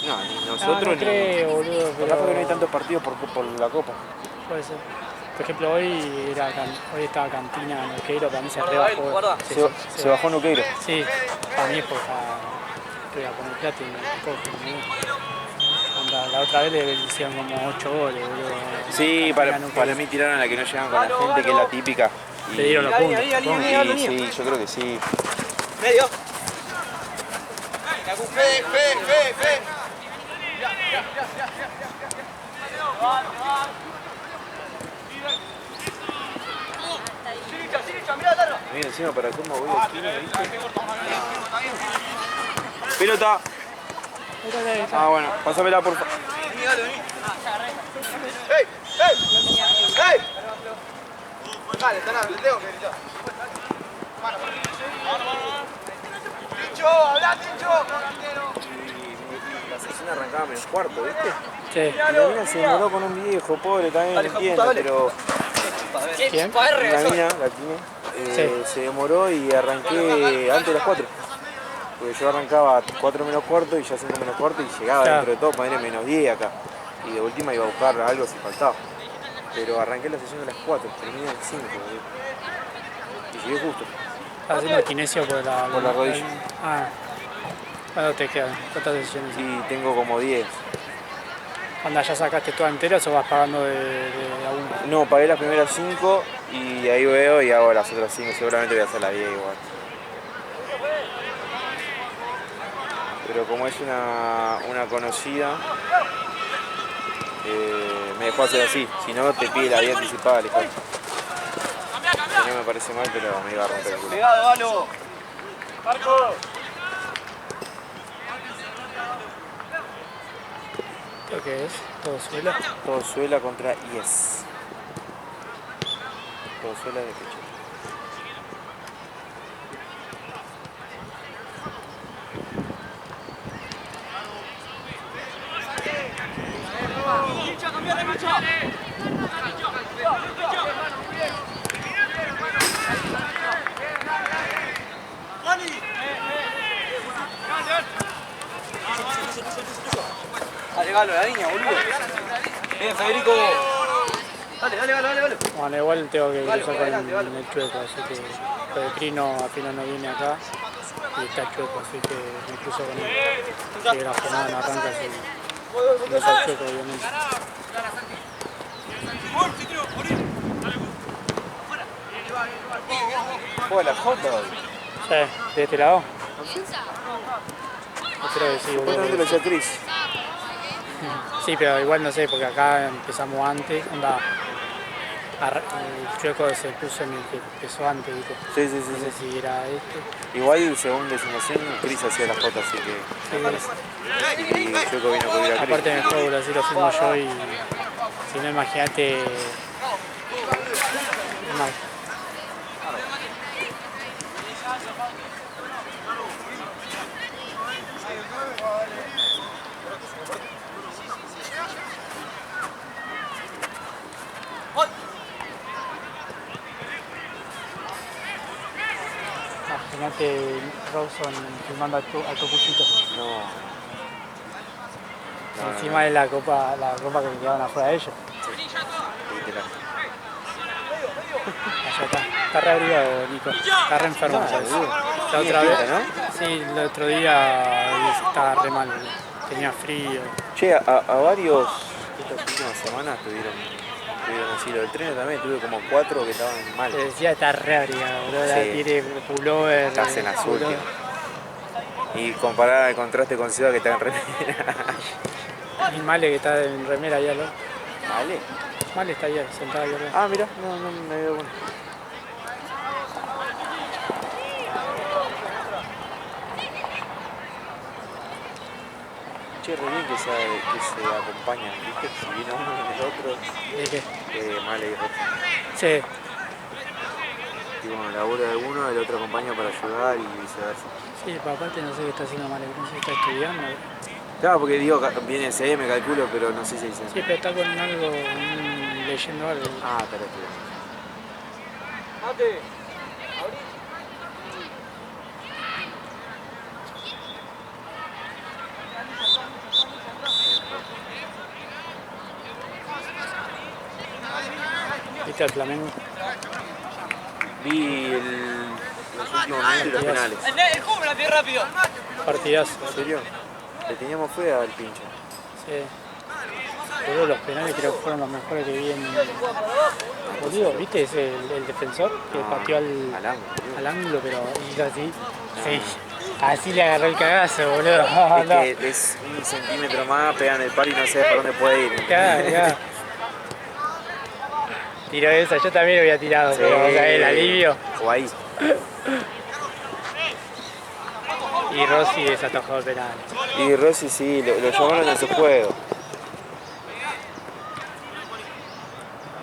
No, ni nosotros no creo, boludo, pero... Capaz que no hay tantos partidos por la Copa. Puede ser. Por ejemplo, hoy estaba Cantina Nuqueiro, para mí se rebajó. Se bajó Nuqueiro. Sí, para mí es porque iba a poner plata y me coge. La otra vez le hicieron como 8 goles, boludo. Sí, para mí tiraron a la que no llegan con la gente, que es la típica. Le dieron los puntos. Sí, yo creo que sí. Medio. Fe. Mira, encima para cómo voy a esquina, ¿viste? Pelota. Ah, bueno, pásamela por favor. ¡Ey! Dale, le tengo que gritar. ¡Tincho! ¡Habla, Tincho! La sesión arrancaba menos cuarto, ¿viste? Sí. Y la mina se demoró con un viejo, pobre, también entiendo, pero... ¿Quién? La mina, la Kine, se demoró y arranqué antes de las 4. Porque yo arrancaba a 4 menos cuarto y ya 5 menos cuarto y llegaba dentro de todo, ponerle menos 10 acá. Y de última iba a buscar algo si faltaba. Pero arranqué la sesión a las 4, terminé a las 5. Y llegué justo. ¿Estás haciendo kinesio por la rodilla? ¿Cuánto te quedan? ¿Cuántas sesiones? Sí, tengo como 10. ¿Anda, ya sacaste todas enteras o vas pagando de a uno? No, pagué las primeras 5 y ahí veo y hago las otras 5. Seguramente voy a hacer las 10 igual. Pero como es una conocida, me dejó hacer así. Si no, te pide la 10 anticipada, Alejandro. Que no me parece mal, pero me iba a romper el culo. ¡Pegado, Valo! ¡Marco! ¿Qué es? ¿Todosuela? Todosuela contra IES. Todosuela de pecho. Dale, la niña, boludo. Bien, Federico. Dale. Bueno, igual tengo que cruzar con el chueco, así que Pellegrino al final no viene acá y está chueco, así que me cruzo con él. Si la jornada no arranca, si no está chueco, obviamente. ¿Juega la Jota hoy? Sí, ¿de este lado? Creo que sí, Supuestamente lo hacía Cris. Sí, pero igual no sé, porque acá empezamos antes, el chueco se puso en el que empezó antes, ¿viste? Sí. No sé si era este. Igual, según designación, Cris hacía las Jota, así que me parece. Y el Chueco vino a cubrir a Cris. Aparte en el juego así lo firmo yo y si no, imagínate. Mal. Imagínate Rawson filmando a Tocuchito. No. Encima de la copa que quedaban afuera de ellos. Literal. Allá está re abrigado, Nico. Está re enfermo. La otra vez, ¿no? Sí, el otro día estaba re mal. Tenía frío. Che, a varios estas últimas semanas tuvieron así. Lo del tren también, tuve como 4 que estaban mal. Te decía, está re abrigado, boludo. Sí. Tiene pullover. Estás en azul, tío. Y comparar el contraste con Seba que está en remera. Y Male que está en remera allá, ¿no? ¿Vale? Male está allá, sentado allá. Ah, mirá, no me había dado cuenta. Che, re bien que se acompañan, ¿viste? Si viene uno con el otro. ¿De qué? Male y Rocha. Sí. Y bueno, labura de uno, el otro acompaña para ayudar y viceversa. Sí, pero aparte no sé qué está haciendo Male, no sé si está estudiando. Claro, porque digo, viene CM, calculo, pero no sé si dice. Sí, pero está con algo, leyendo algo. Ah, está estudiando. Mate, abrí. ¿Viste al Flamengo? Vi los últimos minutos y los penales. El cubo la pie rápido. Partidazo. ¿En serio? Le teníamos fe al pinche. Sí. Boludo, los penales creo que fueron los mejores que vi en... Boludo, ¿viste? Es el defensor que pateó al ángulo, pero hizo así. Sí. Así le agarró el cagazo, boludo. Es que es un centímetro más, pegan el par y no sé por dónde puede ir. Claro. Tiró esa, yo también lo había tirado, Sí. pero o sea, el alivio. O ahí. Y Rossi desatajó el penal. Y Rossi sí, lo llamaron a su juego.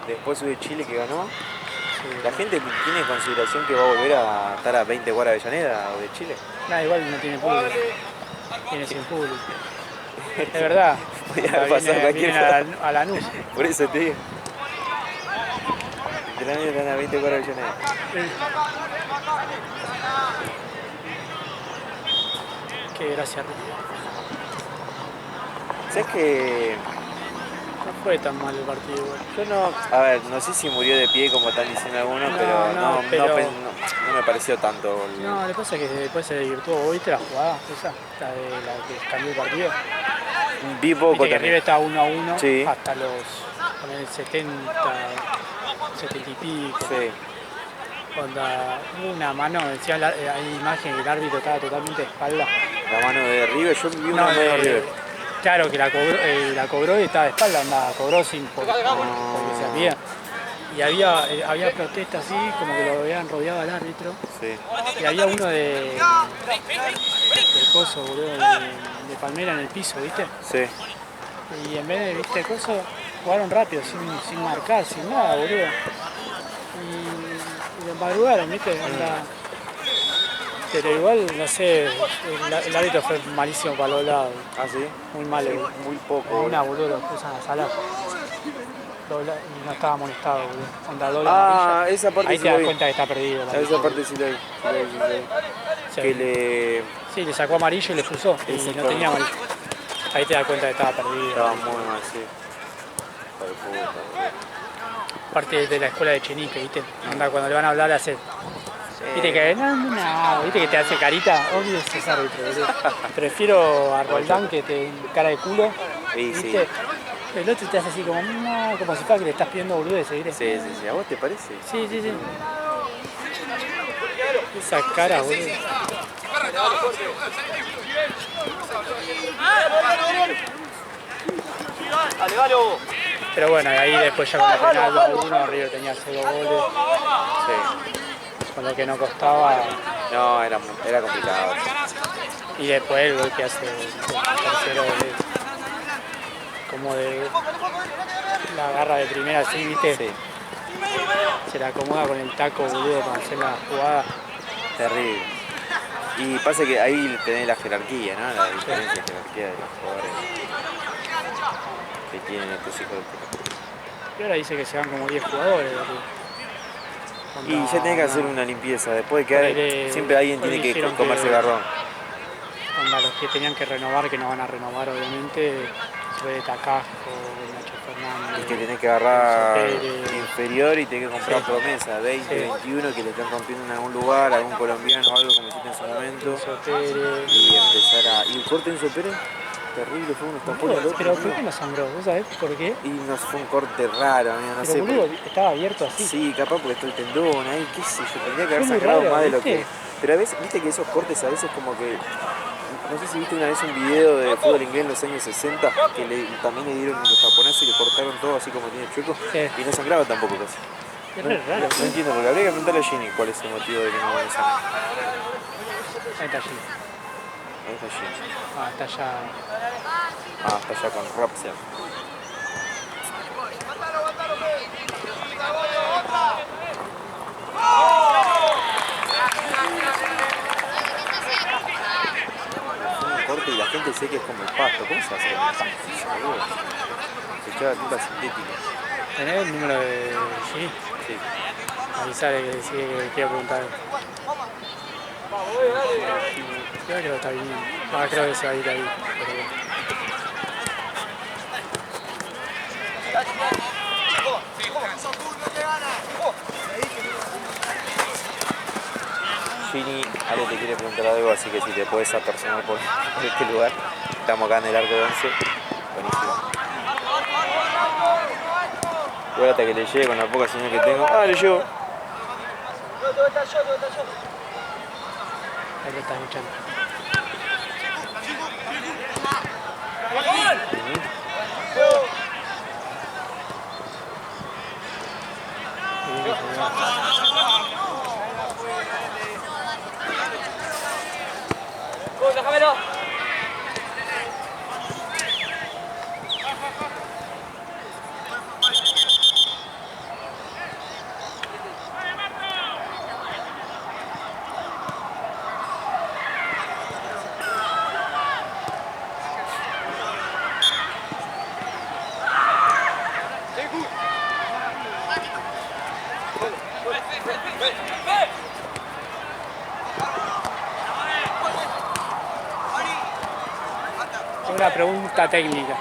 Después de Chile que ganó. Sí. ¿La gente tiene consideración que va a volver a estar a 20 cuadras de Avellaneda o de Chile? Nada, igual no tiene público. Tiene sin público. Es verdad. Podía pasar cualquier cosa. A Lanús. Por eso te digo. Literalmente están a 20 cuadras de Avellaneda. Qué gracia, Ricky. ¿Sabes que No fue tan mal el partido, igual. yo no, a ver, no sé si murió de pie como están diciendo algunos, pero no me pareció tanto. No, lo que pasa es que después se divirtió. ¿Viste la jugada esa? La de la que cambió el partido. Vi poco Viste que también. River estaba 1-1 Sí. hasta los 70 y pico. Sí. Cuando hubo una mano, decía hay imagen que el árbitro estaba totalmente de espalda. La mano de River, yo vi una mano de River. Claro que la cobró y estaba de espalda, andaba, cobró sin porque se había. Y había protestas así, como que lo habían rodeado al árbitro. Sí. Y había uno del coso, boludo, de Palmera en el piso, ¿viste? Sí. Y en vez de, ¿viste, coso? Jugaron rápido, sin marcar, sin nada, boludo. Y lo madrugaron, ¿viste? Onda. Pero igual, no sé, el árbitro fue malísimo para los lados. ¿Ah, sí? Muy malo. Sí, muy poco. Una, boludo, lo puso a salar. Y no estaba molestado, boludo. Onda doble Ah, amarilla. esa parte Ahí sí te la das vi. cuenta que está perdido. Esa parte sí la vi. Sí. Que le... Sí, le sacó amarillo y le expulsó. Y no Exactamente. tenía amarillo. Ahí te das cuenta que estaba perdido. Estaba muy mal, sí. Hijo de puta, boludo. Parte de la escuela de Chenique, ¿viste? Onda, cuando le van a hablar hace... Viste que no, viste que te hace carita, obvio es árbitro, boludo. Prefiero a Roldán que te cara de culo, Sí, sí. ¿viste? El otro te hace así como, no, como si fuera que le estás pidiendo boludeces, ¿viste? Sí. ¿A vos te parece? Sí. Esa cara, boludo. Dale, Hugo. Pero bueno, ahí después ya con el penal 2-1, River tenía 0 goles, Sí. con lo que no costaba. No, era complicado. Y después el gol que hace el tercero como de la garra de primera así, ¿viste? Sí. Se la acomoda con el taco, boludo, para hacer la jugada. Terrible. Y pasa que ahí tenés la jerarquía, ¿no? La diferencia de jerarquía de los jugadores que tienen estos hijos de puta. Y ahora dice que se van como 10 jugadores, boludo. Y ya tenés que hacer una limpieza. Después de que siempre alguien tiene que dijeron comerse que- el garrón. Onda, los que tenían que renovar, que no van a renovar, obviamente, fue de Tacasco, Nacho Fernández. Y que tenés que agarrar Pérez. inferior y tenés que comprar Sí. promesa, 20, Sí. 21, que le están rompiendo en algún lugar, algún colombiano o algo como hiciste en su momento. Enzo Pérez. Y empezar a... ¿Y el corte de Enzo Pérez? Terrible, fue uno tapó el otro. Pero ¿por qué no sangró? ¿Vos sabés por qué? Y no fue un corte raro, amigo, no Pero sé. boludo, estaba abierto así. Sí, capaz porque está el tendón ahí, qué sé yo, tendría que haber Fue muy sangrado raro, más de lo ¿viste? que... Pero a veces, viste que esos cortes a veces como que... No sé si viste una vez un video de fútbol inglés en los años 60 que también le dieron los japoneses y le cortaron todo así como tiene el chueco Sí. y no sangraba tampoco casi. Es re raro. No entiendo, porque habría que preguntarle a Ginny cuál es el motivo de que no le sangre. Ahí está allí. Ahí está Ginny. Ah, está allá. Ah, está allá con Rapsia. Un corte y la gente sé que es como el pasto. ¿Cómo se hace con el pasto? Boludo? Se echaba tinta sintética. ¿Tenés el número de G? Sí. Avisale que sí, que quiero preguntar. Creo que lo está viniendo. Ah, creo que se va a ir ahí. Pero bueno. Chicos, Fini, Ale te quiere preguntar algo, así que si te puedes atorsionar por este lugar. Estamos acá en el arco de 11. Buenísimo. Igual hasta que le llegue con la poca señal que tengo. Ah, le llego. Ahí lo está escuchando. ¡Déjamelo! Una pregunta técnica.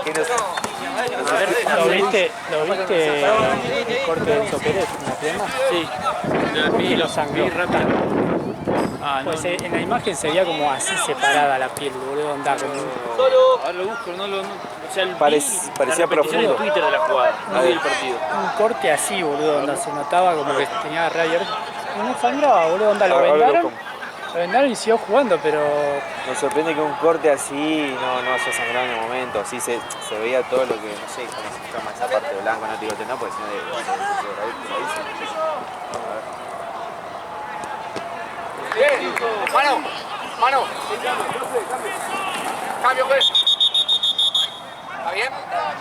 ¿Qué no sé? ¿Lo viste el corte de Enzo Pérez en la pierna? Sí. Y lo sangró. Ah, no, Pues en la imagen se veía como así separada la piel, boludo, onda como ahora lo busco, no, o sea, Parecía profundo. en Twitter de la jugada, no vi el partido. un corte así, boludo, onda se notaba como que tenía re abierto. Y no sangraba, boludo, onda lo vendaron y siguió jugando, pero Nos sorprende que un corte así no haya sangrado en el momento. Así se veía todo lo que, no sé cómo se llama esa parte blanca, no te digo no, porque si no Bien. Mano. Mano. Cambio, juez. ¿Está bien? ¿Está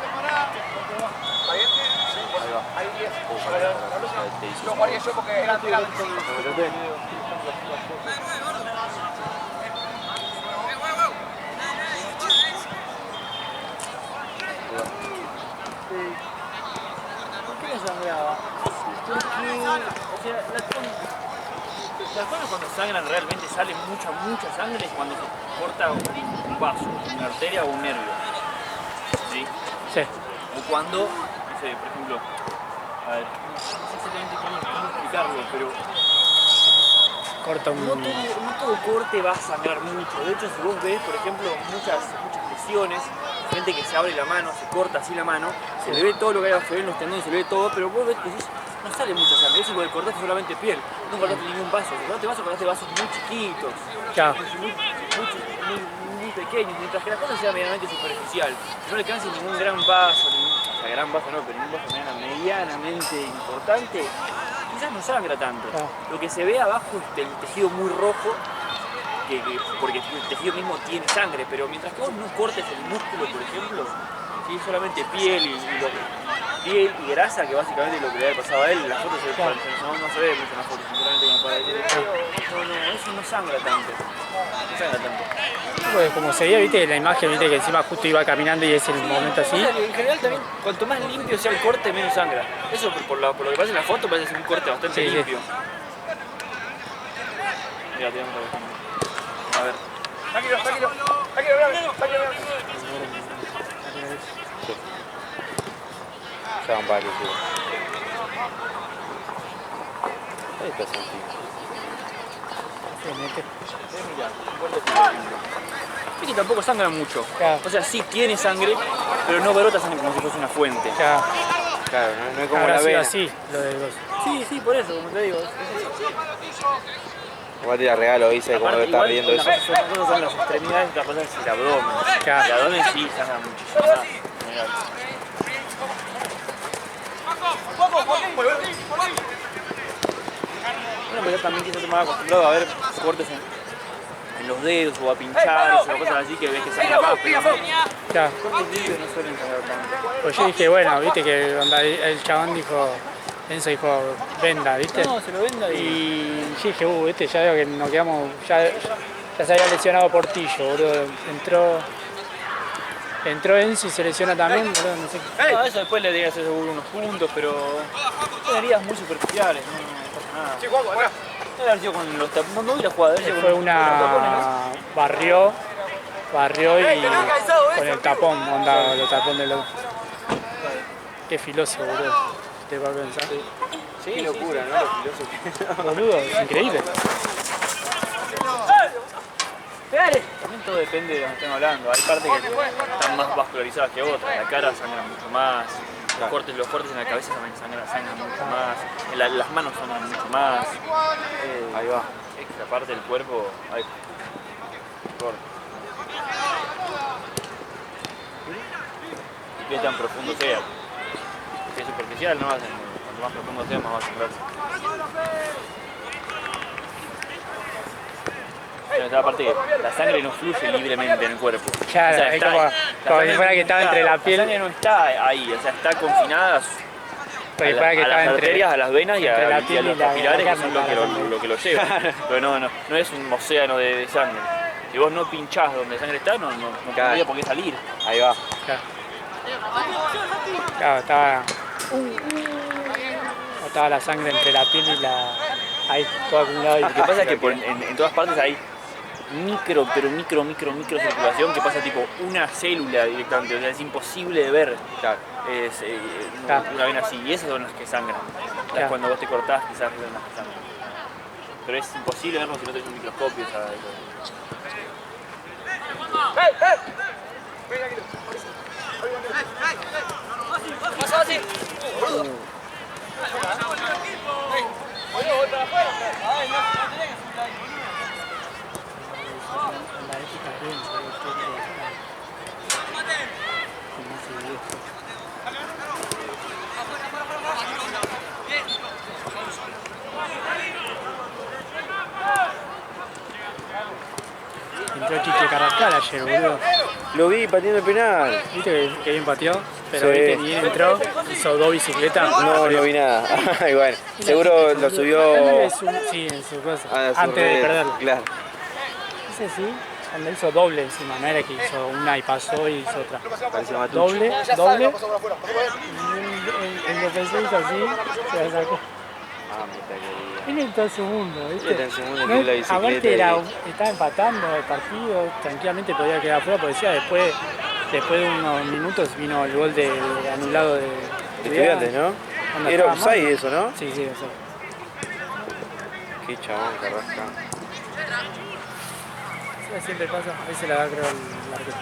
bien? Ahí 10. Lo guardé yo porque eran tirados. ¿Por qué no sangraba? Porque, o sea, las cosas cuando sangran realmente sale mucha sangre es cuando se corta un vaso, una arteria o un nervio. ¿Sí? sí. O cuando, no sé, por ejemplo, a ver, no sé exactamente cómo explicarlo, pero Corta no todo corte va a sangrar mucho. De hecho, si vos ves, por ejemplo, muchas lesiones, gente que se abre la mano, se corta así la mano, se le ve todo lo que hay abajo, se ven los tendones, se le ve todo, pero vos ves que no sale mucha sangre. Eso porque cortaste solamente piel, no cortaste ningún vaso. Si cortaste vaso, cortaste vasos muy chiquitos, Ya. muy pequeños, mientras que la cosa sea medianamente superficial. No le alcance ningún gran vaso, o sea, gran vaso no, pero ningún vaso medianamente importante, quizás no sangra tanto. Lo que se ve abajo es el tejido muy rojo, porque el tejido mismo tiene sangre, pero mientras que vos no cortes el músculo, por ejemplo, si es solamente piel piel y grasa, que básicamente es lo que le había pasado a él, las fotos no se ve mucho en las fotos, sinceramente, como para decir, eso no sangra tanto. No sangra tanto. Pues como se veía, viste, en la imagen, viste que encima justo iba caminando y es el momento así. En general también, cuanto más limpio sea el corte, menos sangra. Eso por lo que pasa en la foto parece ser un corte bastante limpio. Mira, tiramos a ver. Tranquilo. Ya van varios, sí. Ahí está Santi. Es que tampoco sangra mucho. Claro. O sea, sí tiene sangre, pero no brota sangre como si fuese una fuente. Ya. Claro, no es como Habrá la sido vena. así, lo de los... Sí, por eso, como te digo. Igual te la regalo, dice como que está riendo eso. Una cosa son las extremidades y otra cosa es el abdomen. Claro. El abdomen sí sangra muchísimo más. Bueno, pero yo también quizás estoy más acostumbrado a ver cortes en los dedos o a pinchar o cosas así que ves que sangra más, pero Ya. cortes limpios no suelen sangrar tanto. Pues yo dije, bueno, viste que onda el chabón dijo, Enzo dijo, venda, viste. No, se lo venda Y yo dije, viste, ya veo que nos quedamos, ya se había lesionado Portillo, boludo. Entró Enzo y se lesiona también, boludo, no sé qué. No, eso después le digas seguro unos puntos, pero son heridas muy superficiales, no pasa nada. Sí, Juan, acá. Debe haber sido con los tapones, no vi la jugada, debe ser Fue con los tapones, ¿no? barrió y con el tapón, onda, lo tapón de los... Qué filoso, boludo, te va a pensar. Sí, Sí, Qué locura, ¿no? Los filósofos. Boludo, es increíble. También todo depende de lo que estén hablando. Hay partes que están más vascularizadas que otras. La cara sangra mucho más. Los cortes en la cabeza también sangran mucho más. Las manos sangran mucho más. Ahí va. Esta parte del cuerpo. Ay, corte. Y qué tan profundo sea. Si es superficial, no va a ser. Cuanto más profundo sea, más va a sangrar. Esa parte que la sangre no fluye libremente en el cuerpo. Claro, O sea, es como si fuera que estaba entre la piel. La sangre no está ahí, o sea, está confinada a las arterias, a las venas y a los capilares, que son lo que lo lleva. Pero no es un océano de sangre. Si vos no pinchás donde la sangre está, no tendría por qué salir. Ahí va. Claro, estaba la sangre entre la piel y la... Ahí, todo acumulado. Lo que pasa es que en todas partes hay micro circulación que pasa tipo una célula directamente, o sea, es imposible de ver. Claro. Es una vena así, y esas son las que sangran. Claro. Cuando vos te cortás, quizás son las que sangran. Pero es imposible verlo si no tenés un microscopio, ¿sabes? Entró Chiche Carrascal ayer, boludo. Lo vi pateando el penal. ¿Viste que bien pateó? Pero Sí. viste, ni bien entró, hizo dos bicicletas. No vi nada. Ay, bueno, seguro lo subió Sí, en su cosa. a su Antes de red. perderlo. Claro. Ese sí, donde hizo doble encima, no era que hizo una y pasó y hizo otra. Parece Matucci. Doble. El defensor hizo así, se la sacó. Ah, puta querida. Él en todo su mundo, ¿viste? Está en su mundo, No, tiene la bicicleta aparte y- estaba empatando el partido, tranquilamente podía quedar fuera, porque decía, después de unos minutos vino el gol anulado de Estudiantes, ¿no? Cuando Era estaba offside mal. eso, ¿no? Sí, offside. Qué chabón, Carrasca. Sí, siempre pasa, ahí se la da creo el arquero.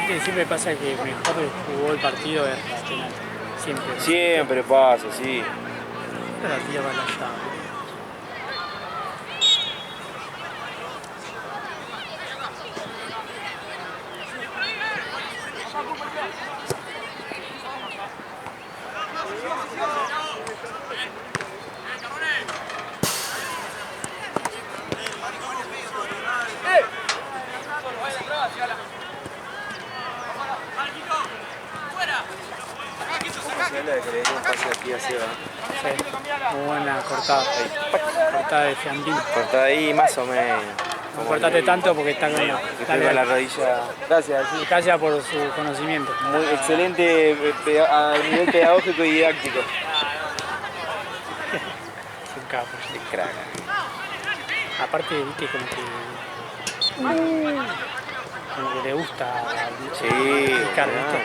Viste, siempre pasa que mejor jugó el partido es la penal. Siempre. Siempre pasa, sí. La tía para allá. Se habla de que le dio un pase aquí a Seba. Sí, muy buena cortada. Cortada de Fiandín. Corta ahí más o menos. No cortate tanto porque está con la... Que pega la rodilla. Gracias, sí. Gracias por su conocimiento. Muy excelente a nivel pedagógico y didáctico. Es un capo. De crack. Aparte, viste, como que le gusta Sí, picar, bueno. ¿viste?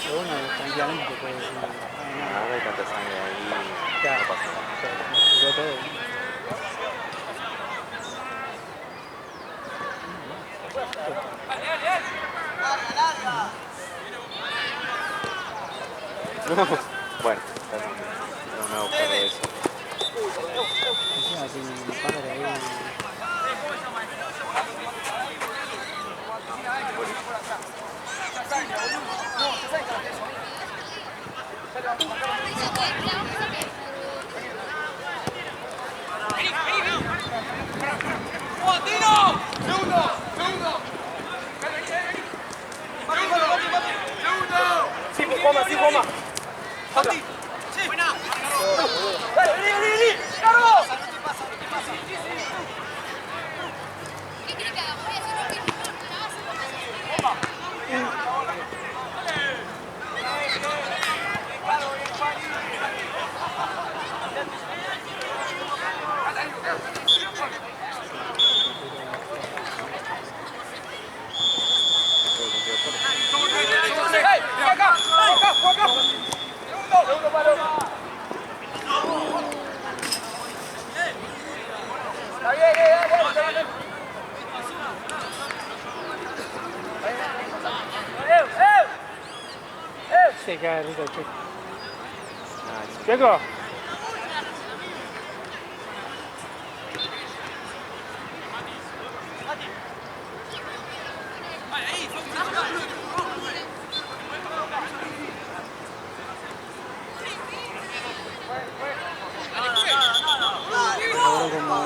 Pero bueno, tranquilamente te puede decir, No hay tanta sangre ahí. claro, No pasa nada. nos jugó todo. Bueno, no me gusta eso. Encima tiene un padre ahí. Se cae el Checo. Checo.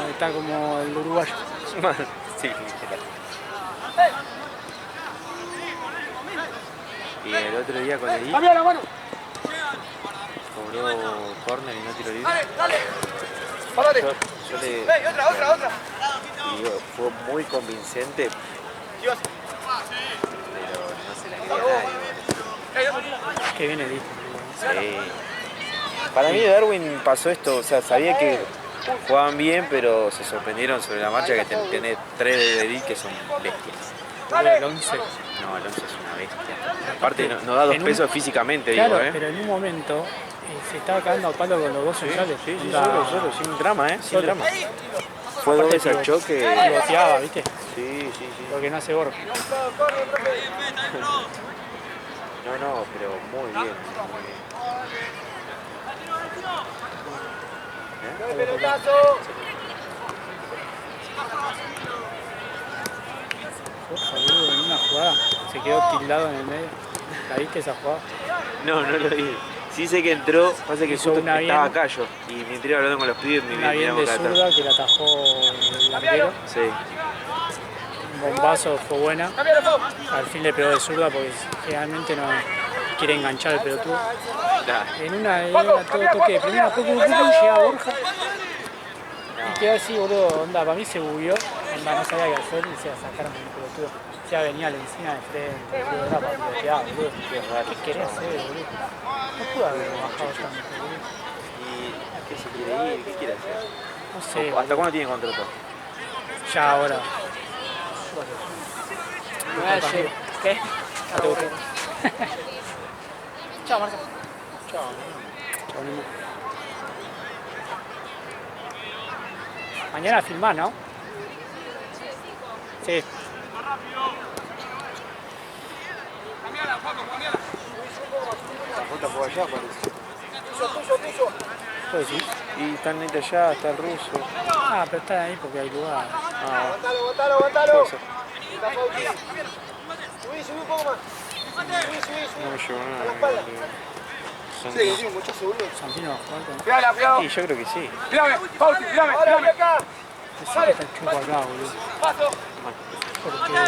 Está como el uruguayo. Sí, y el otro día con el ¡Cambia la mano! cobró córner y no tiro libre. ¡Dale! ¡Párate! Yo le ¡Otra! y digo, fue muy convincente, pero no se la quería nadie. Que viene listo. Sí. Para mí Darwin pasó esto, o sea, sabía que jugaban bien, pero se sorprendieron sobre la marcha que tenés 3 de Edith que son bestias. El 11. No, Alonso es una bestia. Aparte no da 2 pesos físicamente, Claro, digo, pero en un momento se estaba cagando a palo con los dos centrales. Sí, Onda, solo, sin drama, sin Solo. drama. Fue 2 veces al choque. Pivoteaba, ¿viste? Sí. Lo que no hace Borja. No, pero muy bien. Borja, boludo, en una jugada se quedó tildado en el medio. ¿La viste esa jugada? No lo vi. Sí sé que entró, pasa que Hizo justo una estaba bien. acá yo. Y me entré hablando con los pibes, Una bien de zurda que la atajó el arquero. Sí. Un bombazo, fue buena. Al fin le pegó de zurda porque generalmente no quiere enganchar el pelotudo. En una todo toque de primera, poco llega Borja. Y quedó así, boludo, onda, para mí se bugueó, onda, no sabía qué hacer y se sacaron con el pelotudo. O sea, venía a la encina de frente, boludo, era para pilotear, boludo. ¿Qué querés hacer, boludo? No pude haber bajado tanto, boludo. ¿Y qué se quiere ir? ¿Qué quiere hacer? No sé, ¿Hasta cuándo tiene contrato? ya ahora. ¿Qué? Chao, Marco. Chao. Chao, Nemo. Mañana filmás, ¿no? Sí. La Jota fue allá, parece. ¿Puedo decir? Y está el Nete allá, está el ruso. Ah, pero está ahí porque hay lugar. Aguantalo. Subí un poco más. No me llevó nada. Santino va a jugar con... Cuidado. Y yo creo que sí. Mírame. Acá. Ese está chupo acá, boludo. Porque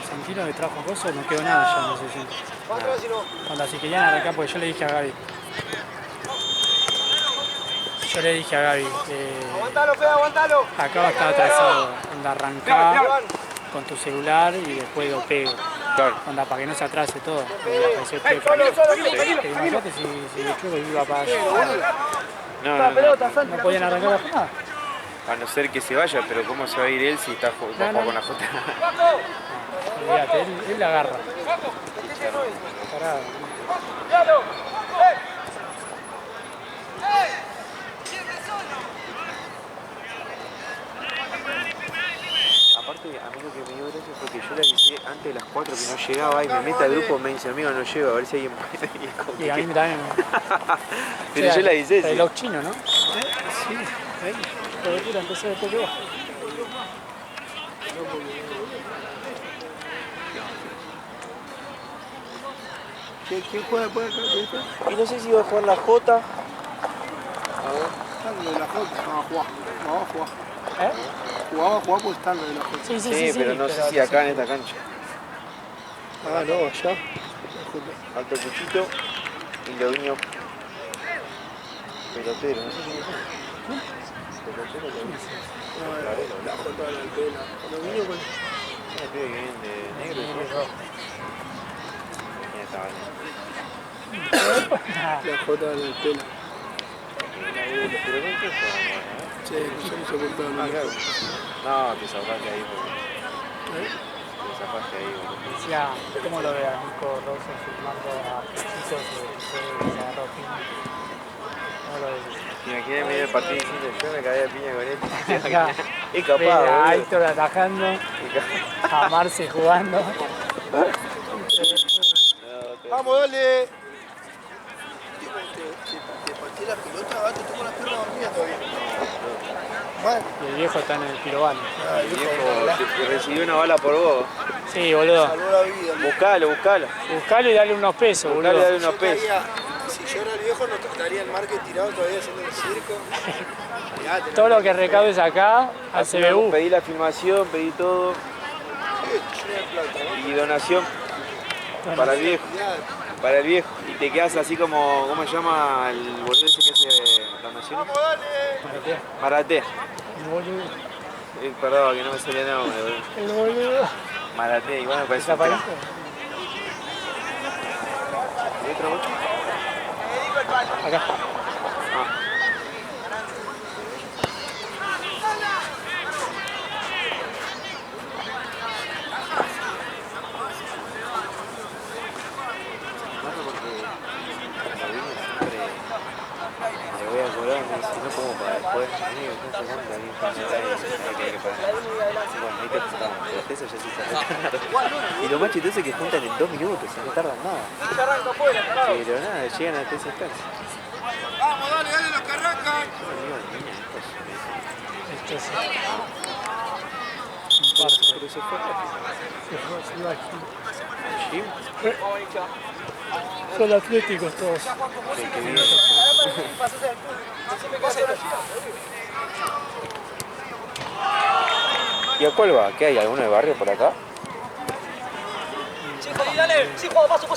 Santino que trajo cosas no quedó nada ya en ese centro. Cuando así querían arrancar, porque yo le dije a Gaby. Aguantalo. Acá va a estar atrasado. Onda arrancar con tu celular y después lo pego. Claro. Onda para que no se atrase todo. Y apareció el Pepe. Pero imagínate si el Chueco iba para allá. No. No podían arrancar la jugada. A no ser que se vaya, pero ¿cómo se va a ir él si está jugando con la Jota? Olvídate, él la agarra. Pará. Aparte, a mí lo que me dio gracia fue que yo le avisé antes de las 4 que no llegaba y me mete al grupo y me dice, amigo, no llego, a ver si alguien puede. Y es como Y a mí que- también. Pero yo le avisé, sí. Reloj chino, ¿no? Sí, ahí. Cobertura empezó después que vos. ¿Quién juega después acá? Y no sé si va a jugar la Jota. Están lo de la Jota. No va a jugar. ¿Eh? Jugaba a jugar porque están lo de la Jota. Sí, pero no sé si acá en esta cancha. Ah, no, allá. Alto Cuchito y Loviño pelotero, no sé quién es. Pelotero, Loviño. La Jota de la Altena. Lo mío con... Una pibe que viene de negro y rojo. Ya estaba bien. La Jota de la Altena. Pero ¿con qué juega? Sí, no sé, se cortaron. Claro. No, te zafaste ahí porque... Te zafaste ahí porque... Decía, ¿cómo lo ve a Nico Rosso filmando a chicos que se agarró fin? imaginé en medio del partido diciendo yo me caí de piña con él. Acá. Es capaz, Ve a boludo. Aitor atajando, a Marce jugando. Vamos, dale. Te pateé la pelota, ahora te tomo las piernas dormidas todavía. Mal. Y el viejo está en el pirobano. Ah, Viejo, te recibió una bala por vos. Sí, boludo. salvó la vida. Buscalo. Buscalo y dale unos pesos, Buscalo y boludo. dale unos pesos. Si yo era el viejo, no estaría el market tirado todavía haciendo el circo. Mirá, Todo lo que recaudes acá al CBU. Pedí la filmación, pedí todo. Y donación para el viejo. Para el viejo. Y te quedas así como, ¿cómo se llama el boludo ese que hace donaciones? Maraté. El boludo. Perdón, que no me salía el nombre, boludo. El boludo. Maraté, igual me parece. ¿Está un parito? ¿Y otro mucho? Acá. Le voy a cobrar, me dice, no como para después. Amigo, no sé cuánto alguien que hay que pagar. Bueno, ahí te presentamos, pero eso ya sí se. Y lo más chistoso es que juntan en 2 minutos, no tardan nada. Pero nada, llegan hasta esa instancia. Vamos, dale, los que arrancan. Esto es Pero se fue rápido. ¿Jim? Son atléticos todos. Sí, qué bien. ¿Y a cuál va? ¿Qué hay? ¿Alguno de barrio por acá? Sí, Juli, dale. Sí, juego, paso. No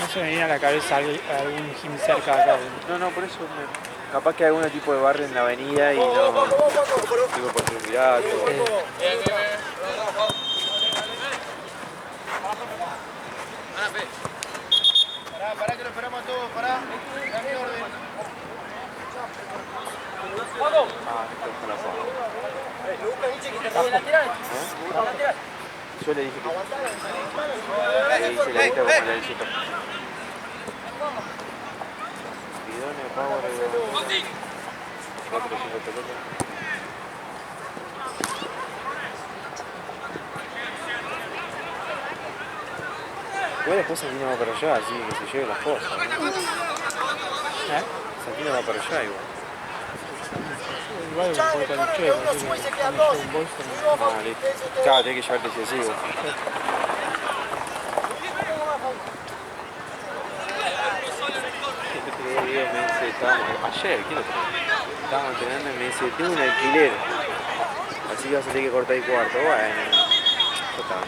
se me viene a la cabeza algún gym cerca de acá. boludo. No, por eso capaz que hay algún tipo de barrio en la avenida y no. Tipo por Triunvirato. Pará que lo esperamos a todos, pará. Dame orden. Ah, esto es la forma. Yo le dije que. Le hice la lista como la hice todo. Bidone, power, 4 o 5 pelotas. Igual después Santino va para allá, así que se lleve las cosas. Santino va para allá igual. Igual voy con el chueco, así que un bolso. Ah, listo. Claro, tenés que llevarte si así, güey. Ayer, ¿qué lo estábamos entrenando y me dice, tengo un alquiler, así que vas a tener que cortar el cuarto. Bueno, ya está.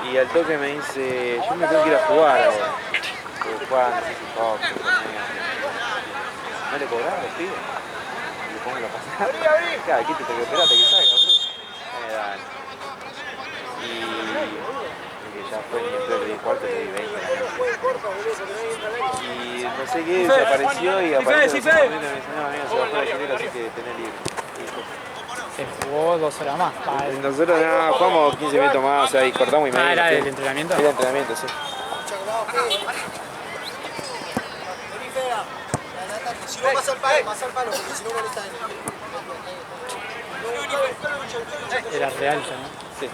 Y al toque me dice, yo me tengo que ir a jugar ahora. Porque juegan, no sé si hockey, ¿no le cobrás a los pibes? Le pongo la pasada. Claro, aquí te tengo que esperar hasta que salga, bro. Dale. Y que ya fue el empleo de 10 cuartos, le di 20. Y no sé qué, desapareció y apareció. Y me dice, no, amigo, se va por el alquiler, así que tenés libre. Se jugó 2 horas más. Nosotros no, jugamos 15 minutos más, o sea, y cortamos y medio. ¿Era el entrenamiento? Era entrenamiento, sí. Si no pasa al palo, porque si no molesta en Era real ya, ¿no? Sí.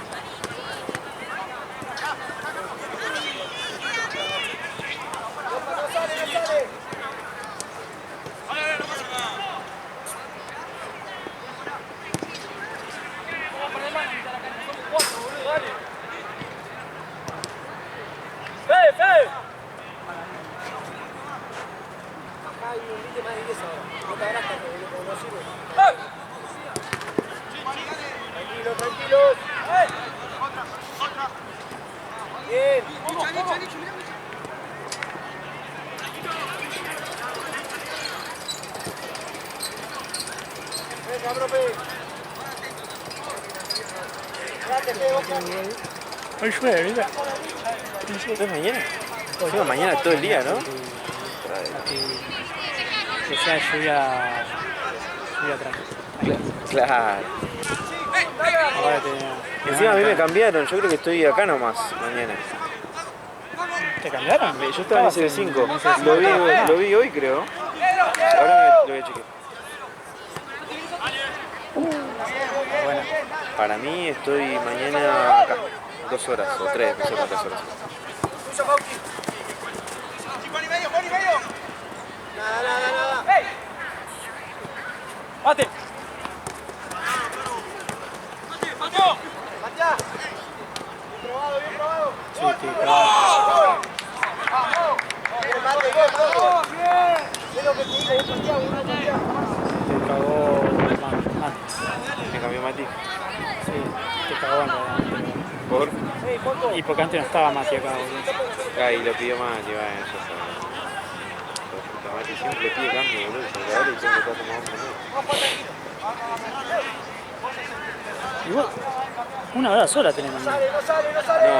Tranquilos. Bien. Venga, profe. Hoy llueve, ¿viste? ¿Es mañana? Llueve mañana todo el día, ¿no? Que sea lluvia tranquila. Claro. Ahora te... Encima a mí me cambiaron, yo creo que estoy acá nomás mañana. ¿Te cambiaron? Yo estaba en ese 5, lo vi hoy creo. Ahora lo voy a chequear. Bueno, Para mí estoy mañana acá. 2 horas o 3, no sé cuántas horas. Nada. ¡Mate! Matías. Bien probado. sí, estoy cagado. Bien, Mate, gol. Bien. Es lo que te digo, un Santiago, una Santiago. Te cagó mal. Me cambió Mati. Sí, te cagó en realidad. ¿Por? Y porque antes no estaba Mati acá, boludo. Ah, y lo pidió Mati, bueno, ya sabes. Mati siempre le pide cambio, boludo. Se ahora y siempre está como hombre nuevo. Y vos, una hora sola tenemos. ¿No? No,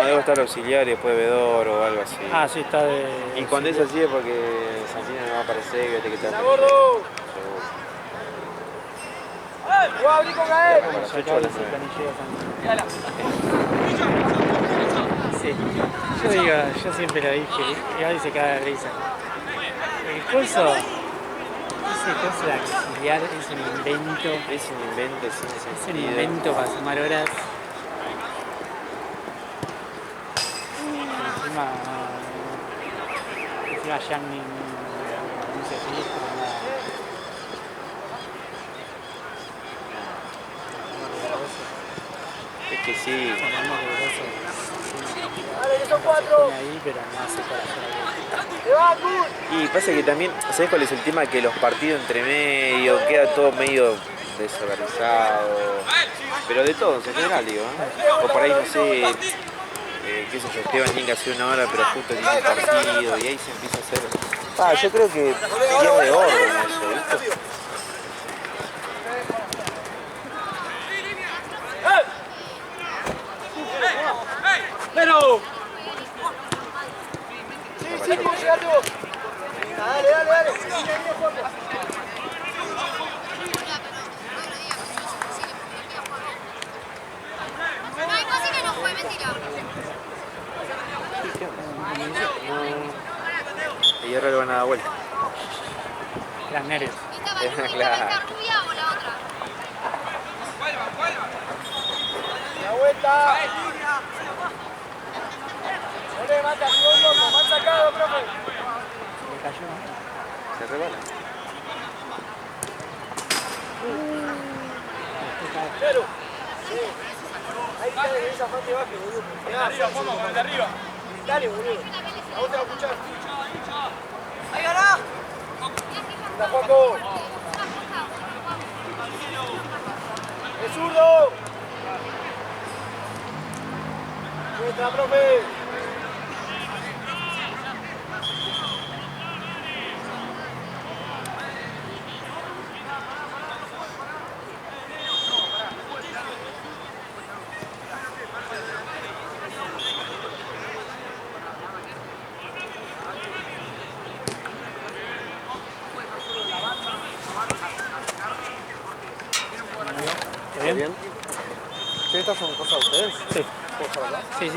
debo estar auxiliar y después vedor o algo así. Ah, sí, está de... Y cuando es así es porque Santina no va a aparecer y vete que está. Gordo. Voy a abrir con Gael. Como las 8 Acá horas. dice planilla Sí, yo digo, yo siempre lo dije, y ahora se caga de risa. El coso, ese coso de auxiliar es un invento, Es un invento sin es un sentido. invento para sumar horas. Encima ya ni se registra nada. Es que sí. Dale, que son 4. Ahí, pero no hace corazón. Te va, Gus. Y pasa que también, ¿sabes cuál es el tema? Que los partidos entre medio, queda todo medio desorganizado. Pero de todos, en general, digo. O por ahí, no sé, qué sé yo, Esteban tiene que hacer una hora, pero justo tiene un partido y ahí se empieza a hacer... yo creo que pierde orden eso, ¿viste? ¡Pero! Sí, vos llegate vos. Dale. No hay cosas que no fue mentira. Y ahora le van a dar vuelta. Las nervios. Esta Claro. ¿Esta rubia o la otra? La vuelta. Dale, Mate, activó loco. Mal sacado, profe. Me cayó, ¿no? Se rebala. Cero. Sí. Ahí está de esa parte baja, boludo. Arriba, Juanma, con el de arriba. Dale, boludo. A vos te va a escuchar. ¡Ahí ganá! ¡La Juaco! ¡Es zurdo! ¡Nuestra, profe! ¿Está bien? ¿Sí, estas son cosas de ustedes? Sí. ¿Cosas, verdad? Sí.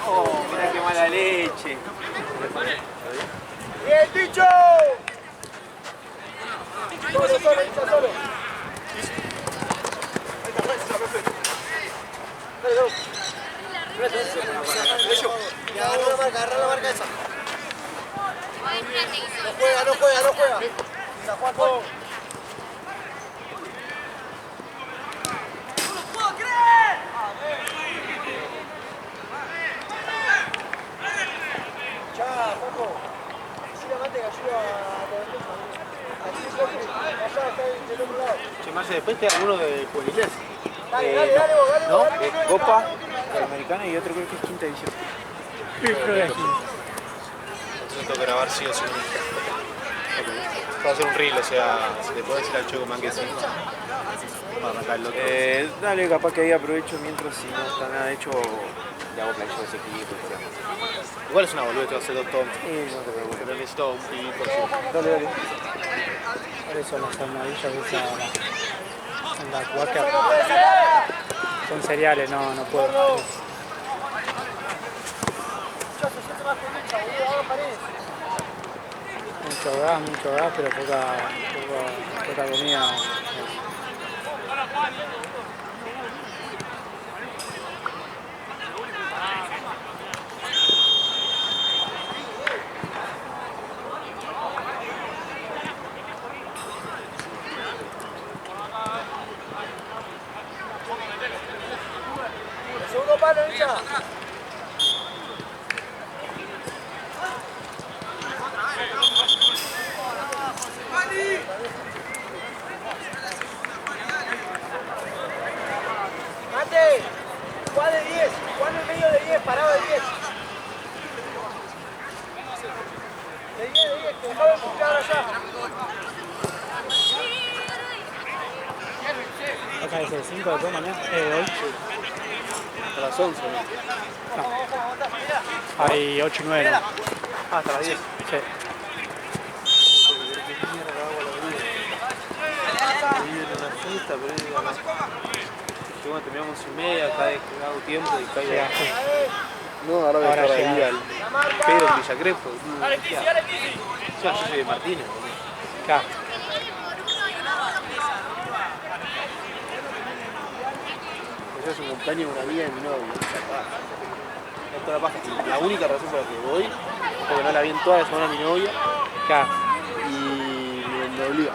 Oh, mira qué mala leche. ¡Bien, dicho! Solo, solo. Ahí está, profe. Dale, go. Agarra la marca esa. No juega. La Juaco. Ya, Juaco. Decile a Mate que ayuda a la defensa. Aquí, profe. Allá está del otro lado. Che, Marce, después queda uno de juveniles. Dale, vos, dale, ¿No? vos, dale, vos. Copa Americana y otro creo que es quinta división. Creo que aquí. Entonces tengo que grabar sí o sí. Va a hacer un reel, o sea, si le puedo decir al Choco Man que sí. Para arrancar el otro. Dale, capaz que ahí aprovecho mientras si no está nada hecho, le hago plancho a ese equipo. Igual es una boludez, te va a hacer doctor. Sí, no te preocupes. Pero necesito un pibito así. Dale. Por eso las armadillas de esa en la cuaca son cereales, no puedo. Mucho gas, pero poca comida. Segundo palo, hincha. Mate, Juan de 10, Juan en medio de 10, parado de 10. De 10, que dejaba buscar allá. Acá es el 5 de mañana, hoy. A las 11, ¿no? Hay 8 y 9. ¿No? Ah, hasta las 10. Sí. Una fiesta, pero que bueno, terminamos 11:30, cada vez que hago tiempo y caigo. Llega, sí. No, ahora voy a Ahora estar llega. ahí al Pedro en Villa Crespo. Yo soy de Martínez, boludo. Claro. Yo es un cumpleaños de una amiga de mi novio. Esto es la paja. La única razón por la que voy es porque no la vi en toda la semana a mi novia Claro. y me obliga.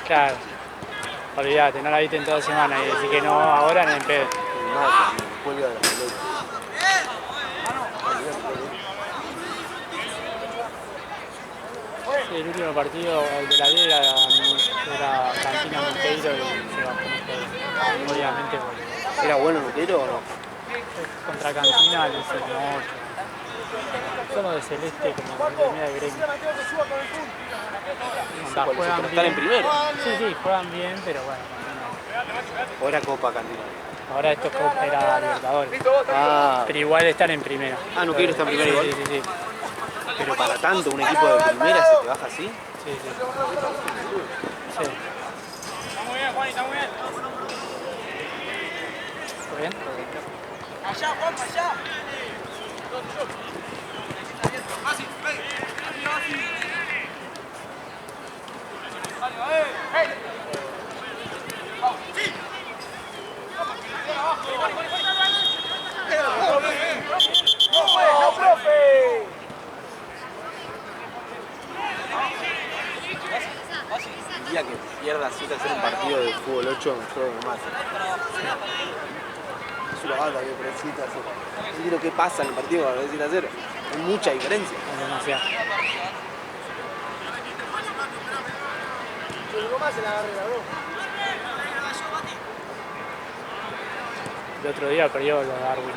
Claro. Olvídate, no la viste en toda la semana y decir que no ahora no en pedo. Me mata, me cuelga de la pelota. Sí, el último partido, el de la 10 era Cantina Monteiro y se bajó Monteiro. Obviamente porque ¿Era bueno Nutero o no? contra Cantina le hicieron 8. Son los de Celeste como de media de gremio. Onda, juegan ¿Están en bien. primero? Sí, juegan bien, pero bueno. ¿O era Copa Cantina? No. Ahora esto era Libertadores. Ah, Pero igual están en primera. Nuqueiro está en primera igual. Sí. Pero para tanto, un equipo de primera se te baja así. Sí. Está muy bien, Juan, está muy bien. ¿Está bien? Allá, Juan, allá. ¡No, profe! El día que pierda 7 a 0 un partido de fútbol 8, yo me mato. Es una banda que precisa hacer. No entiendo qué pasa en el partido para 7 a 0. Hay mucha diferencia. Es demasiado. Se llegó más en la barrera, bro. El otro día perdió los Darwin.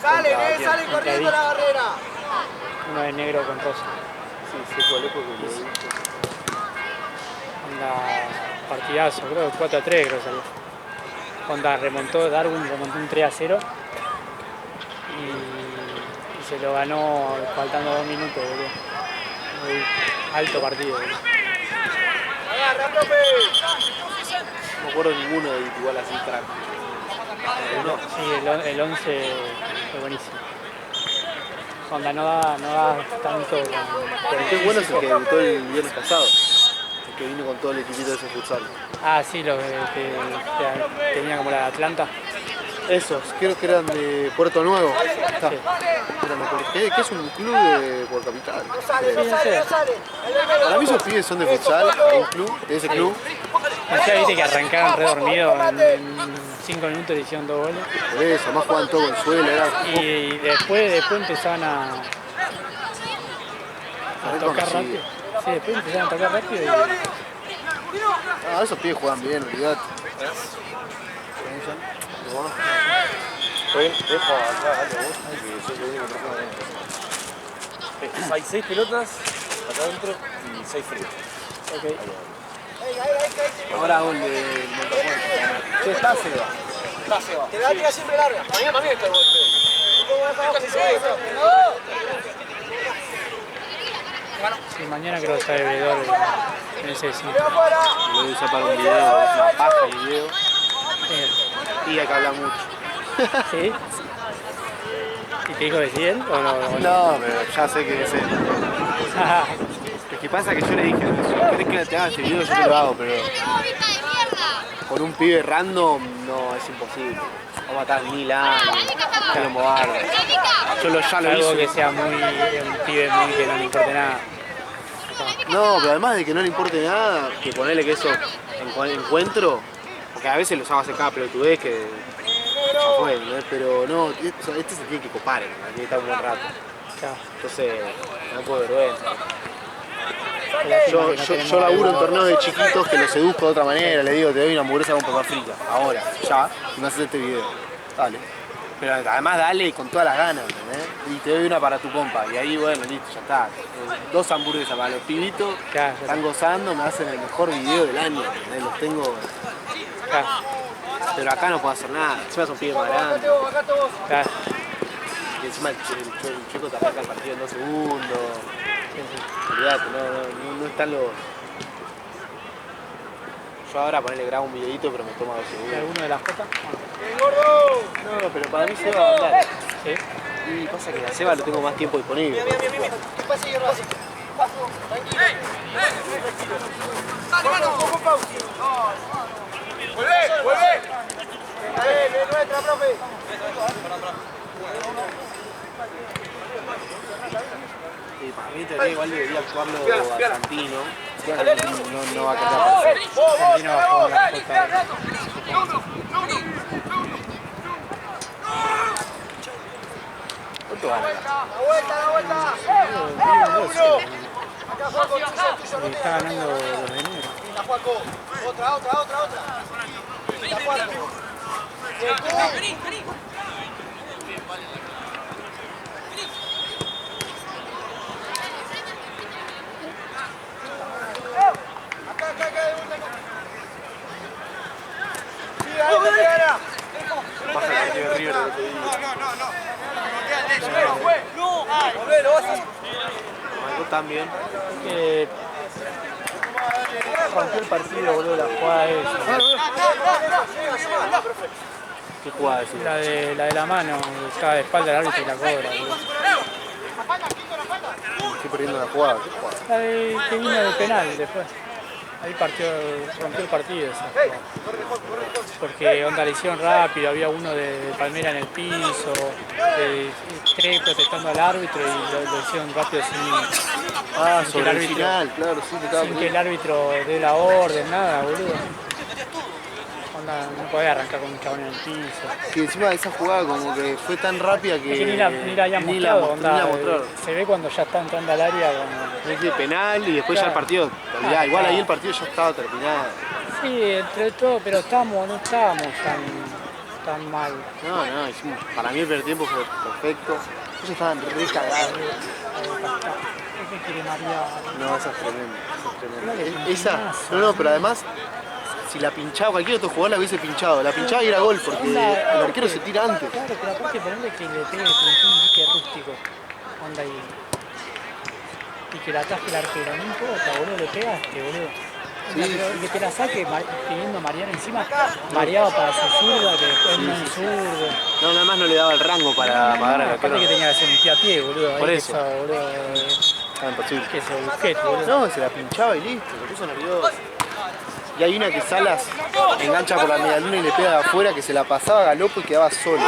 Salen corriendo la barrera. Uno de negro con rosa. Sí, sé cuál es porque lo he visto. Onda partidazo, creo que 4-3 creo que salió. Onda Darwin remontó un 3-0 y se lo ganó faltando 2 minutos, boludo. Muy alto partido, boludo. Agarra, profe. No me acuerdo ninguno de igual así crack. Uno. Sí, el 11 fue buenísimo. Onda no da tanto con el Qué bueno es el físico. que debutó el viernes pasado. El que vino con todo el equipito de ese futsal. Ah, sí, los que tenía como la de Atlanta. Esos, creo que eran de Puerto Nuevo. Está. Sí. Eran de Puerto- ¿Qué es un club de Puerto Capital? No sale. Para mí esos pibes son de futsal, de un club, de ese club. Ya viste que arrancaron re dormidos en 5 minutos y hicieron 2 goles. Por eso, más jugaban todo con suelo, era Y después empezaban a tocar rápido. Sí, después empezaron a tocar rápido y Ah, esos pibes juegan bien, olvidate. Hay 6 pelotas acá adentro y 6 fríos. ok. Ahora hago el de Montapuerto. Che, está Seba. Te la tira siempre larga. Para mí está el golpe. Sí, mañana creo que está el veedor en ese sitio. Lo voy a usar para un video, es una paja el video. Y hay que hablar mucho. ¿Sí? ¿Y ¿Y te dijo que sí él o no? No, pero ya sé que es él. Lo que pasa es que yo le dije, si querés que te haga este video yo te lo hago, pero con un pibe random no es imposible. Va a matar 1000 años, que lo movarlo. Yo ya lo Algo hice. que sea muy un pibe muy que no le importe nada. No, pero además de que no le importe nada, que ponerle que eso encuentro, porque a veces los hago hacer cada pelotudez que ya fue, ¿no? Pero no, este se tiene que copar, ¿no? Tiene que estar un buen rato. Claro. Entonces, me da un poco de vergüenza. Qué lástima que no Yo tenemos laburo en algo. torneos de chiquitos que los seduzco de otra manera, le digo, te doy una hamburguesa con papas fritas, ahora, ya, y me haces este video. Dale. Pero además dale con todas las ganas, ¿entendés? Y te doy una para tu compa, y ahí bueno, listo, ya está. 2 hamburguesas para los pibitos, Claro, ya están gozando, me hacen el mejor video del año, ¿entendés? Los tengo. Claro, Pero acá no puedo hacer nada, encima son pibes más grandes. claro. Y encima el chico te arranca el partido en 2 segundos. Olvídate, no están los. Yo ahora ponerle grabo un videito pero me toma 2 ¿Y segundos. alguno de las J? No, pero para mí Seba va a andar. Sí. Y pasa que a Seba lo tengo más tiempo disponible. ¡Vuelve! Es nuestra, profe. Para mí en teoría igual debería actuarlo a Santino. No va a querer aparecer. Santino va a jugar la J. ¿Cuánto gana acá? La vuelta. Acá Juaco, tuyo, Y está ganando los de negro. La Juaco. Otra. La Juaco. Acá, de vuelta. Sí, ahí te gana. Baja el partido de River del otro día. Marcó tan bien. Rompió el partido, boludo, la jugada esa. ¿Qué jugada es esa? La de la mano, estaba de espalda al árbitro y la cobra, boludo. Estoy perdiendo la jugada. ¿Qué jugada? La de que vino de penal después. Ahí rompió el partido esa jugada. Porque onda le hicieron rápido, había uno de Palmera en el piso, 3 protestando al árbitro y lo hicieron rápido sin que Sobre el final, claro, sí, te estaba sin que el árbitro dé la orden, nada, boludo. Onda, no podía arrancar con un chabón en el piso. Que encima de esa jugada como que fue tan rápida que... Es que ni la habían mostrado, onda, ni la mostraron. se ve cuando ya está entrando al área. Cuando... Es de penal y después ya el partido, igual ahí el partido ya estaba terminado. Sí, entre todo, pero no estábamos tan mal. No, hicimos, para mí el primer tiempo fue perfecto. Ellos estaban re cagados. ¿Qué quiere María? No, esa es tremenda. Esa, no, pero además, si la pinchaba, cualquier otro jugador la hubiese pinchado. La pinchaba y era gol, porque el arquero se tira antes. Claro, pero aparte ponerle que le pegue un pique rústico. Onda y que la ataje el arquero. No importa, boludo, le pegaste, boludo. Sí. Y que te la saque teniendo marear encima, mareaba para su zurda, que después no es zurdo. No, nada más no le daba el rango para pagar al Aparte arquero. que tenía que hacer un pie a pie, boludo. Por ahí eso. Esa, boludo, Estaba imposible. que se busquete, boludo. No, se la pinchaba y listo, se puso nervioso. Y hay una que Salas engancha por la medialuna y le pega de afuera, que se la pasaba a Galopo y quedaba solo.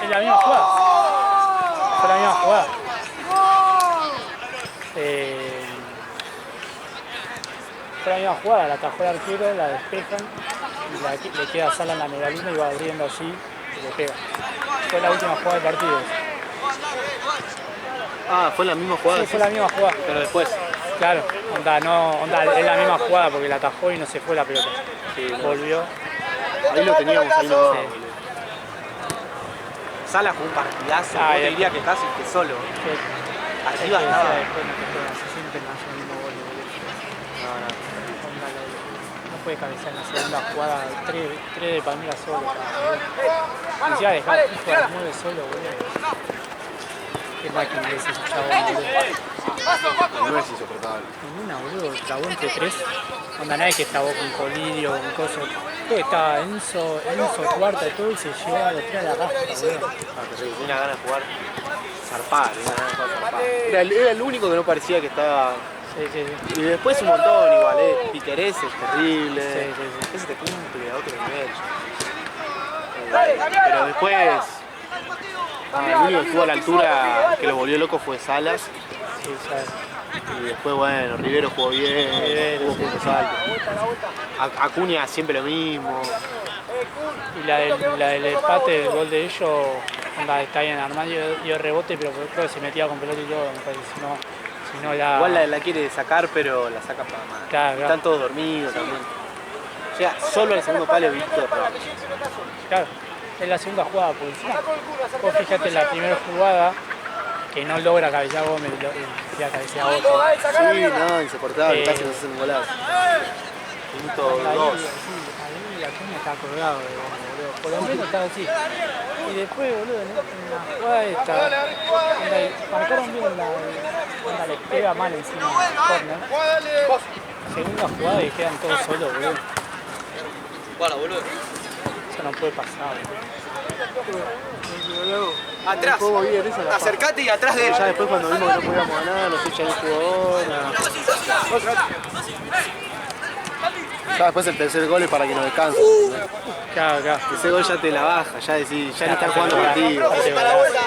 Es la misma jugada. Fue la misma jugada. Fue la misma jugada, la atajó el arquero, la despejan y le queda Sala en la medialuna y va abriendo así y le pega. Fue la última jugada del partido. Ah, fue la misma jugada. Sí, fue la misma jugada. Pero después. Claro, onda, es la misma jugada porque la atajó y no se fue la pelota. Volvió. Ahí lo teníamos, ahí no. Sí. Sala jugó un partidazo, Ah, yo y diría que casi que solo. Arriba Sí, estaba. después no te juegan, se sienten más el mismo gol, boludo. Onda, no puede cabecear en la segunda jugada, 3 de Palmeiras solo. Y ya dejar jugar 9 solo, boludo. Qué máquina es ese chabón, boludo. No es insoportable. Ninguna, boludo, trabó entre 3. Onda, nadie que trabó con Colidio, con Coso. Creo que estaba Enzo cuarta y todo y se llevaba los tres a la rastra, boludo. Tenía una gana de jugar zarpada, tenía una gana de jugar zarpada. Era el único que no parecía que estaba... Sí. Y después un montón igual, Piquerés es terrible, Sí. ese te cumple a otro nivel. Pero después, el único que estuvo a la altura que lo volvió loco fue Salas. Sí, ya. Y después, bueno, Rivero jugó bien, jugó puntos altos. Acuña siempre lo mismo. Y la del empate, el gol de ellos, onda, está bien, Armando dio rebote, pero creo que se metía con pelota y todo, me parece, si no la... Igual la quiere sacar, pero la saca para mal. Claro. Están todos dormidos también. Llega solo al segundo palo Víctor. Claro, es la segunda jugada, por encima. Vos fíjate en la primera jugada, que no logra cabecear Gómez y la cabecea otro. Sí, no, insoportable, casi nos hacen un golazo. Minuto 2. Ahí la Acuña estaba colgado de Gómez, boludo. Por lo menos estaba así. Y después, boludo, en la jugada esta, marcaron bien onda le pega mal encima del corner. Segunda jugada y quedan todos solos, boludo. Bueno, boludo. Eso no puede pasar, boludo. Atrás. Acercate y atrás de él. Ya después cuando vimos que no podíamos ganar, nos echan el jugador. Ya después el tercer gol es para que nos descansen. Claro. Ese gol ya te la baja, ya decís, ya ni están jugando partido.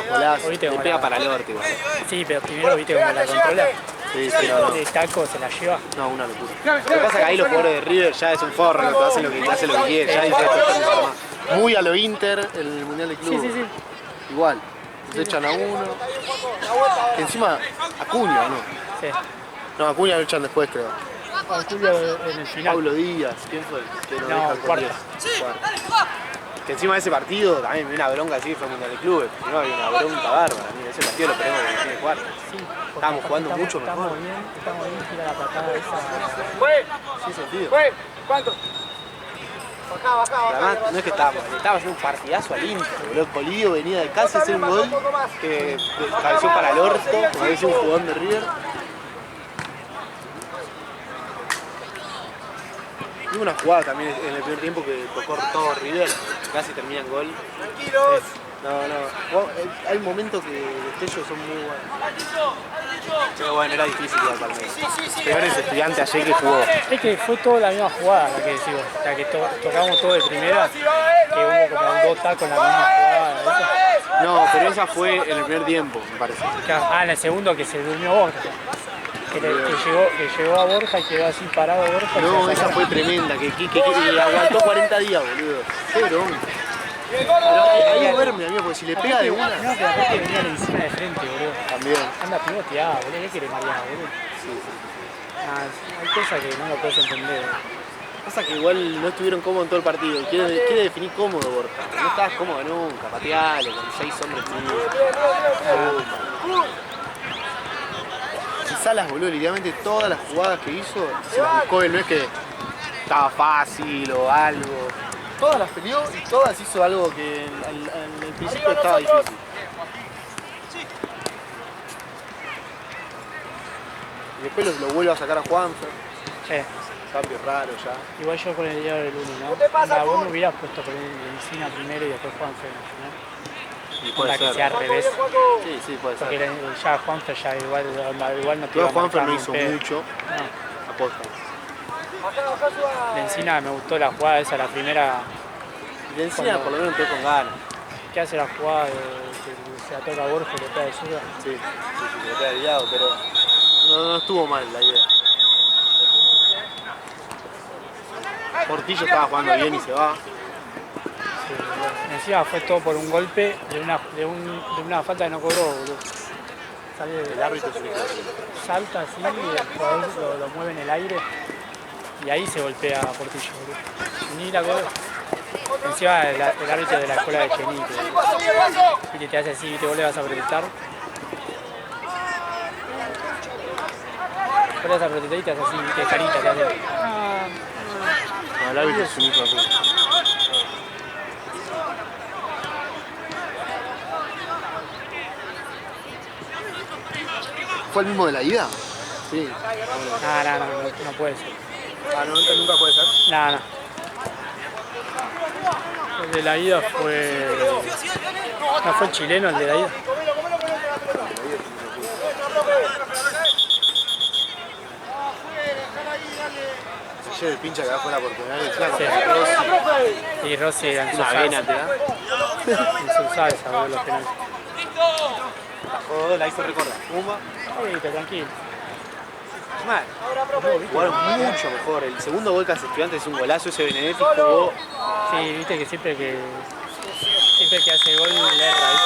Golazo. Le pega para el orte igual. Sí, pero primero viste cómo la controla. Sí, no. De taco se la lleva. No, una locura. Lo que pasa es que ahí los jugadores de River ya es un forro, hacen lo que quieren, ya dice esto. Muy a lo Inter en el Mundial de Clubes. Sí. Igual, se echan a uno. Encima, Acuña, ¿o no? Sí. No, Acuña lo echan después, creo. Julio en el final. Paulo Díaz, ¿quién fue? Que lo No, deja con cuarta. 10. Cuarta. Que encima de ese partido también me dio una bronca así, fue Mundial de Clubes. No, había una bronca bárbara. Mira, ese partido lo perdemos porque tiene cuarta. Sí, Estábamos jugando mucho mejor. Estamos bien, tira la patada esa. Sí, sentido. ¿Cuánto? Además, no es que estaba haciendo un partidazo al Inter, boludo. Colillo venía de casi hacer un gol que cabeció para el orto, como había sido un jugador de River. Hubo una jugada también en el primer tiempo que tocó todo River, casi termina en gol. Tranquilos. No, hay momentos que destellos son muy buenos. Pero bueno, era difícil igual para mí. Peor es Estudiante ayer que jugó. Es que fue toda la misma jugada la que decimos, la que tocamos todo de primera, que hubo como dos tacos en la misma jugada. ¿Eso? No, pero esa fue en el primer tiempo, me parece. En el segundo que se durmió Borja. Que llegó a Borja y quedó así parado Borja. No, esa fue tremenda, que aguantó 40 días, boludo. Qué bronca. Pero ahí duerme, amigo, porque si le pega de una. No, pero aparte venía la encima de frente, boludo. También. Anda pivoteada, boludo. ¿Qué quiere Mariana, boludo? Hay cosas que no lo puedes entender. Pasa que igual no estuvieron cómodos en todo el partido. Quiere definir cómodo, Borja. No estabas cómodo nunca, patealo con 6 hombres míos. Y Salas, boludo, literalmente todas las jugadas que hizo se las buscó él, no es que estaba fácil o algo. Todas las peleó y todas hizo algo que en el principio estaba difícil. Y después lo vuelve a sacar a Juanfer. Sí. Cambio raro ya. Igual yo con el diario del 1, ¿no? Vos no hubieras puesto por Encina primero y después Juanfer al final. Y puede Para que ser. sea al revés. Sí, puede Porque ser. ya Juanfer ya igual no te iba a Juanfer marcar no ni hizo pedo. mucho. No. Aposta. De Encina me gustó la jugada esa, la primera. Y de Encina por lo menos entró con ganas. ¿Qué hace la jugada de que se la toca a Borja y le pega de zurda? Sí, se le queda brillado, pero no estuvo mal la idea. Portillo estaba jugando bien y se va. Sí, boludo. Encima fue todo por un golpe de una falta que no cobró, boludo. El árbitro se le quedó. Salta así y el jugador lo mueve en el aire y ahí se golpea a Portillo, boludo. Ni la cobró. Encima el árbitro de la escuela de Chenique, y te hace así y te vuelves a protestar. Vuelves a protestar y te hace así, te carita, te hace. No, el árbitro es un hijo de puta. ¿Fue el mismo de la ida? Sí. No puede ser. Ah, no, nunca puede ser. No. El de la ida fue... ¿No fue el chileno el de la ida? Se lleva el pincha que va fuera por penales. Sí. Y Rossi en su Una vena te salsa. da. En su salsa, boludo, los penales. Oh, la hizo recordar. Pumba. Ahorita, tranquilo. Mal. Jugaron mucho mejor. El segundo gol que hace Estudiantes es un golazo. Ese Benedetti jugó. Sí, viste que siempre que hace gol le erra, ¿viste?